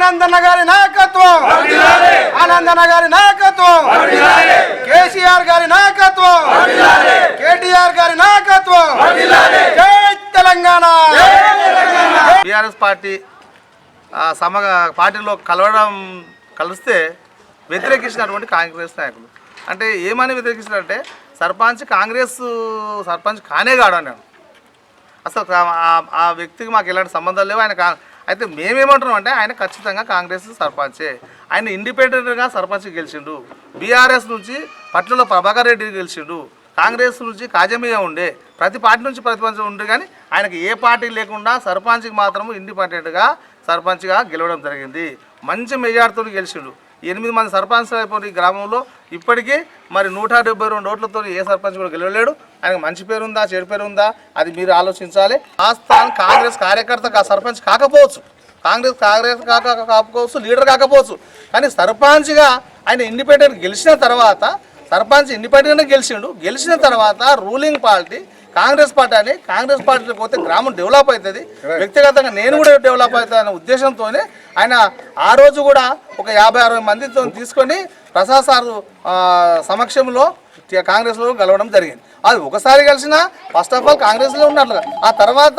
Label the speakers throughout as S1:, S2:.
S1: ఆనందన్న గారి నాయకత్వం, ఆనందన్న గారి నాయకత్వం, కేసీఆర్ గారి నాయకత్వం, కేటీఆర్ గారి నాయకత్వం. జై తెలంగాణ.
S2: టీఆర్ఎస్ పార్టీ పార్టీలో కలిస్తే వ్యతిరేకించినటువంటి కాంగ్రెస్ నాయకులు అంటే ఏమని వ్యతిరేకించారంటే సర్పంచ్ సర్పంచ్ కానే కాడు అన్నాడు. అసలు ఆ వ్యక్తికి మాకు ఎలాంటి సంబంధాలు లేవు. ఆయన అయితే మేమేమంటున్నాం అంటే ఆయన ఖచ్చితంగా కాంగ్రెస్ సర్పంచే. ఆయన ఇండిపెండెంట్గా సర్పంచ్ గెలిచిండు. బీఆర్ఎస్ నుంచి పట్ల ప్రభాకర్ రెడ్డి గెలిచిండు. కాంగ్రెస్ నుంచి కాజమయ్య ఉండే, ప్రతి పార్టీ నుంచి ప్రతిపక్షం ఉండే, కానీ ఆయనకి ఏ పార్టీ లేకుండా సర్పంచ్కి మాత్రము ఇండిపెండెంట్గా సర్పంచ్గా గెలవడం జరిగింది. మంచి మెజార్టీతో గెలిచిండు. 8 మంది సర్పంచ్ అయిపోయి గ్రామంలో ఇప్పటికీ మరి 172 ఓట్లతో ఏ సర్పంచ్ కూడా గెలవలేడు. ఆయనకు మంచి పేరు ఉందా చెడు పేరు ఉందా అది మీరు ఆలోచించాలి. వాస్తవానికి కాంగ్రెస్ కార్యకర్త సర్పంచ్ కాకపోవచ్చు, కాంగ్రెస్ కాకపోవచ్చు, లీడర్ కాకపోవచ్చు, కానీ సర్పంచ్గా ఆయన ఇండిపెండెంట్ గెలిచిన తర్వాత సర్పంచ్ ఇండిపెండెంట్గా గెలిచిన తర్వాత రూలింగ్ పార్టీ కాంగ్రెస్ పార్టీ అని, కాంగ్రెస్ పార్టీకి పోతే గ్రామం డెవలప్ అవుతుంది, వ్యక్తిగతంగా నేను కూడా డెవలప్ అవుతుంది అనే ఉద్దేశంతోనే ఆయన ఆ రోజు కూడా ఒక 50-60 మందితో తీసుకొని ప్రసాద్ సార్ సమక్షంలో కాంగ్రెస్లో గెలవడం జరిగింది. అది ఒకసారి కలిసినా ఫస్ట్ ఆఫ్ ఆల్ కాంగ్రెస్లో ఉన్నట్లుగా, ఆ తర్వాత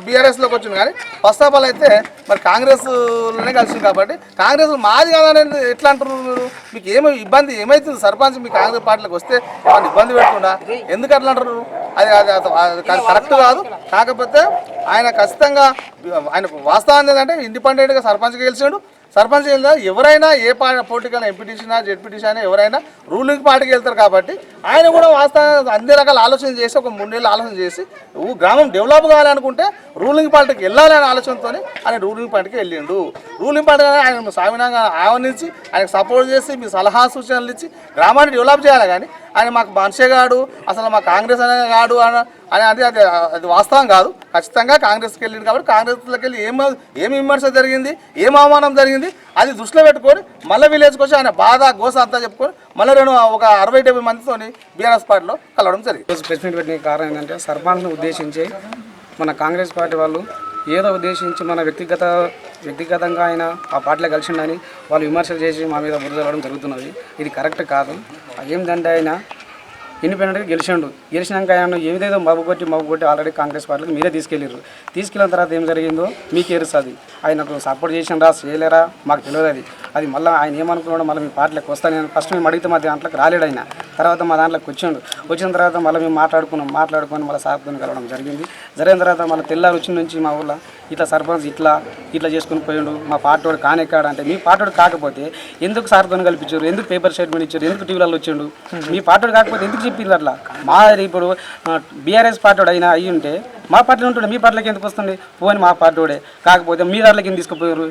S2: బీఆర్ఎస్లోకి వచ్చింది. కానీ ఫస్ట్ ఆఫ్ ఆల్ అయితే మరి కాంగ్రెస్లోనే కలిసింది. కాబట్టి కాంగ్రెస్ మాది కాదనేది ఎట్లా అంటున్నారు మీరు? మీకు ఏమి ఇబ్బంది ఏమవుతుంది? సర్పంచ్ మీ కాంగ్రెస్ పార్టీలోకి వస్తే వాళ్ళు ఇబ్బంది పెడుతుందా? ఎందుకు అట్లా అంటారు? అది కరెక్ట్ కాదు. కాకపోతే ఆయన ఖచ్చితంగా ఆయన వాస్తవాన్ని ఏంటంటే ఇండిపెండెంట్గా సర్పంచ్గా గెలిచాడు. సర్పంచ్ ఎవరైనా ఏ పొలిటికల్ ఎంపీటీసీనా జెడ్పీటీసీనా ఎవరైనా రూలింగ్ పార్టీకి వెళ్తారు. కాబట్టి ఆయన కూడా వాస్తవంగా అన్ని రకాల ఆలోచన చేసి ఒక 3 నెలలు ఆలోచన చేసి గ్రామం డెవలప్ కావాలనుకుంటే రూలింగ్ పార్టీకి వెళ్ళాలనే ఆలోచనతో ఆయన రూలింగ్ పార్టీకి వెళ్ళిండు. రూలింగ్ పార్టీ ఆయన సామినంగా ఆహ్వానించి ఆయనకు సపోర్ట్ చేసి మీ సలహా సూచనలు ఇచ్చి గ్రామాన్ని డెవలప్ చేయాలి. కానీ ఆయన మాకు మనిషిగాడు అసలు మా కాంగ్రెస్ అనే కాడు అని అది వాస్తవం కాదు. ఖచ్చితంగా కాంగ్రెస్కి వెళ్ళింది. కాబట్టి కాంగ్రెస్లోకి వెళ్ళి ఏమి విమర్శ జరిగింది, ఏం అవమానం జరిగింది అది దృష్టిలో పెట్టుకొని మళ్ళీ విలేజ్కి వచ్చి ఆయన బాధ గోస అంతా చెప్పుకొని మళ్ళీ ఒక 60-70 మందితో బీఆర్ఎస్ పార్టీలో కలవడం జరిగింది.
S3: ప్రెస్ మీట్ పెట్టిన కారణం ఏంటంటే సర్పంచ్ను ఉద్దేశించి మన కాంగ్రెస్ పార్టీ వాళ్ళు ఏదో ఉద్దేశించి మన వ్యక్తిగతంగా ఆయన ఆ పార్టీలో కలిసిండని వాళ్ళు విమర్శలు చేసి మా మీద బురద చల్లడం జరుగుతున్నది. ఇది కరెక్ట్ కాదు. ఏంటంటే ఆయన ఇండిపెండెంట్గా గెలిచినాక ఆయన ఏదేదో మబ్బు కొట్టి ఆల్రెడీ కాంగ్రెస్ పార్టీకి మీరే తీసుకెళ్ళిన తర్వాత ఏం జరిగిందో మీకు ఏరుస్తుంది. ఆయనకు సపోర్ట్ చేసినరా చేయలేరా మాకు తెలియదు. అది మళ్ళీ ఆయన ఏమనుకున్నాడో మళ్ళీ మీ పార్టీలోకి వస్తాను నేను ఫస్ట్ మేము అడిగితే మా దాంట్లోకి రాలేడు. ఆయన తర్వాత మా దాంట్లోకి వచ్చిన తర్వాత మళ్ళీ మేము మాట్లాడుకొని మళ్ళీ సార్తో కలవడం జరిగిన తర్వాత మళ్ళీ తెల్లారు వచ్చిన నుంచి మా ఊళ్ళో ఇట్లా సర్పంచ్ ఇట్లా చేసుకుని పోయిండు, మా పార్టీవాడు కానెక్కాడంటే మీ పార్టీవాడు కాకపోతే ఎందుకు సార్తో కల్పించారు, ఎందుకు పేపర్ స్టేట్మెంట్ ఇచ్చారు, ఎందుకు టీవీలలో వచ్చిండు? మీ పార్టీవాడు కాకపోతే ఎందుకు చెప్పింది అట్లా? మా ఇప్పుడు బీఆర్ఎస్ పార్టీవాడు అయినా అయ్యి ఉంటే మా పార్టీలో ఉంటుండే, మీ పార్టీలోకి ఎందుకు వస్తుంది? పోని మా పార్టీవాడే కాకపోతే మీ దాంట్లోకి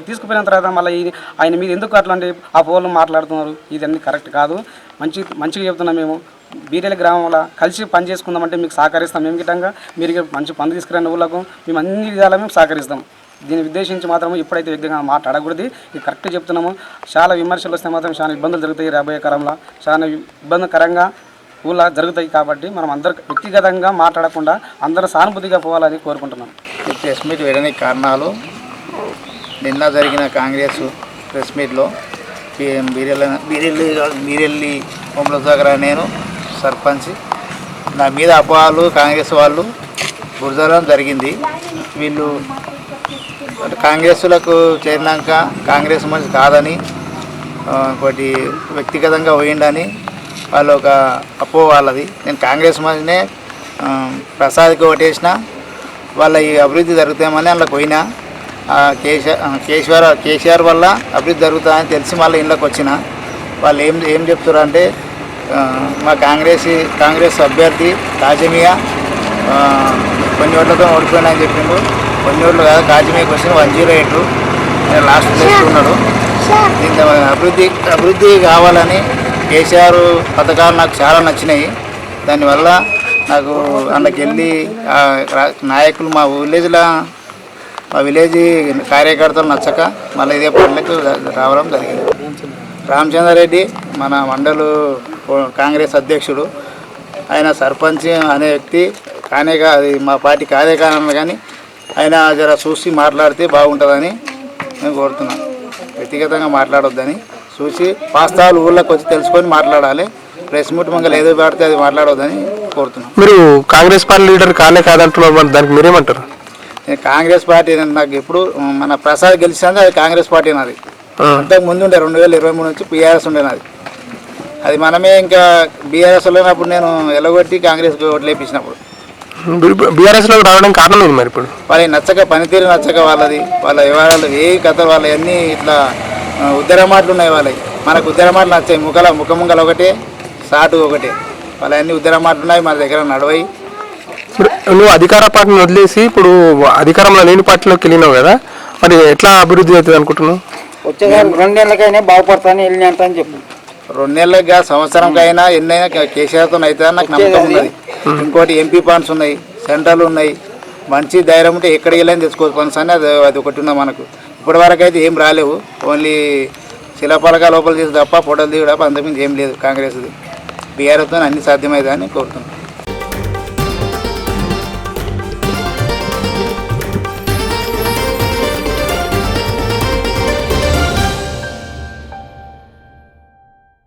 S3: తీసుకుపోయిన తర్వాత మళ్ళీ ఆయన మీద ఎందుకు అట్లా అంటే ఆ ఫోన్లు మాట్లాడుతున్నారు? ఇదన్నీ కరెక్ట్ కాదు. మంచిగా చెప్తున్నాం. మేము బీరేల గ్రామంలో కలిసి పని చేసుకుందామంటే మీకు సహకరిస్తాం. మేము గిట్టంగా మీరు మంచి పనులు తీసుకురండి ఊళ్ళకు మేము అన్ని విధాలా మేము సహకరిస్తాం. దీన్ని ఉద్దేశించి మాత్రం ఇప్పుడైతే వ్యక్తిగా మాట్లాడకూడదు. ఇది కరెక్ట్ చెప్తున్నాము. చాలా విమర్శలు వస్తే మాత్రం చాలా ఇబ్బందులు జరుగుతాయి. రాబోయే కాలంలో చాలా ఇబ్బందికరంగా ఊళ్ళో జరుగుతాయి. కాబట్టి మనం అందరు వ్యక్తిగతంగా మాట్లాడకుండా అందరూ సానుభూతిగా పోవాలని కోరుకుంటున్నాం.
S4: ప్రెస్ మీట్ వేయడానికి కారణాలు నిన్న జరిగిన కాంగ్రెస్ ప్రెస్ మీట్లో బీరెల్లి ఓంప్రసాద్ నేను సర్పంచ్ నా మీద అపోహలు కాంగ్రెస్ వాళ్ళు బురదడం జరిగింది. వీళ్ళు కాంగ్రెస్లకు చేరినాక కాంగ్రెస్ మనిషి కాదని ఒకటి వ్యక్తిగతంగా పోయిండని వాళ్ళు ఒక అపో వాళ్ళది. నేను కాంగ్రెస్ మనిషినే ప్రసాద్కి ఓటేసిన వాళ్ళ ఈ అభివృద్ధి జరుగుతామని అందులోకి పోయినా కేసీఆర్ వల్ల అభివృద్ధి జరుగుతుందని తెలిసి మళ్ళీ ఇళ్ళకి వచ్చిన వాళ్ళు ఏం చెప్తారు అంటే మా కాంగ్రెస్ అభ్యర్థి కాజమియా కొన్ని ఓట్లతో ఓడిపోయినా అని చెప్పిండు. కొన్ని ఓట్లు కాదు, కాజమియాకి వచ్చిన 108 లాస్ట్ ప్లేస్ ఉన్నాడు. దీంతో అభివృద్ధి కావాలని కేసీఆర్ పథకాలు నాకు చాలా నచ్చినాయి. దానివల్ల నాకు అందులోకి వెళ్ళి నాయకులు మా విలేజ్ కార్యకర్తలు నచ్చక మళ్ళీ ఇదే పనులకు రావడం జరిగింది. రామచంద్రారెడ్డి మన మండలు కాంగ్రెస్ అధ్యక్షుడు. ఆయన సర్పంచ్ అనే వ్యక్తి అది మా పార్టీ కాదే కానీ ఆయన జర చూసి మాట్లాడితే బాగుంటుందని నేను కోరుతున్నాను. వ్యక్తిగతంగా మాట్లాడొద్దని చూసి వాస్తవాలు ఊళ్ళోకి వచ్చి తెలుసుకొని మాట్లాడాలి. ప్రెస్ మీట్ మంగళ ఏదో పడితే అది మాట్లాడొద్దని కోరుతున్నాం.
S5: మీరు కాంగ్రెస్ పార్టీ లీడర్ కాదంటున్నారు, మరి దానికి మీరేమంటారు?
S4: నేను కాంగ్రెస్ పార్టీ నాకు ఎప్పుడు మన ప్రసాద్ గెలిచింది అది కాంగ్రెస్ పార్టీ నాది. అంతకు ముందు ఉండే 2023 నుంచి PRS ఉండే నాది. అది మనమే ఇంకా బీఆర్ఎస్ లేనప్పుడు నేను ఎలగొట్టి కాంగ్రెస్ ఓట్లు వేయించినప్పుడు
S5: బీఆర్ఎస్లో రావడానికి కారణం ఏంటి మరి? ఇప్పుడు
S4: వాళ్ళకి నచ్చక పనితీరు నచ్చక వాళ్ళది వాళ్ళ వ్యవహారాలు ఏ కథలు వాళ్ళ అన్నీ ఇట్లా ఉద్దర మాటలు ఉన్నాయి. వాళ్ళకి మనకు ఉద్దర మాటలు నచ్చాయి. ముఖముంగలు ఒకటే సాటు ఒకటే వాళ్ళ అన్ని ఉద్దర మాటలు ఉన్నాయి. మన దగ్గర నడవయి.
S5: ఇప్పుడు నువ్వు అధికార పార్టీని వదిలేసి ఇప్పుడు అధికారంలో లేని పార్టీలోకి వెళ్ళినావు కదా, మరి ఎట్లా అభివృద్ధి అవుతుంది అనుకుంటున్నావు?
S6: వచ్చేసారి 2 నెలలకైనా బాగుపడతాను వెళ్ళినంత అని చెప్పు.
S4: 2 నెలలుగా సంవత్సరంకైనా ఎన్నైనా కేసీఆర్తో అవుతుందని నాకు నమ్మకం ఉన్నది. ఇంకోటి MP ఫండ్స్ ఉన్నాయి, సెంటర్లు ఉన్నాయి. మంచి ధైర్యం ఉంటే ఎక్కడికి వెళ్ళని తెచ్చుకోవచ్చు ఫండ్స్ అని అది ఒకటి ఉన్నది మనకు. ఇప్పటి వరకు అయితే ఏం రాలేవు. ఓన్లీ శిలాపలక లోపల తీసి తప్ప ఫోటోలు దిగు తప్ప అంతకుమించి ఏం లేదు. కాంగ్రెస్ది బీఆర్ఎస్తో అన్ని సాధ్యమవుతుందని కోరుతున్నాను.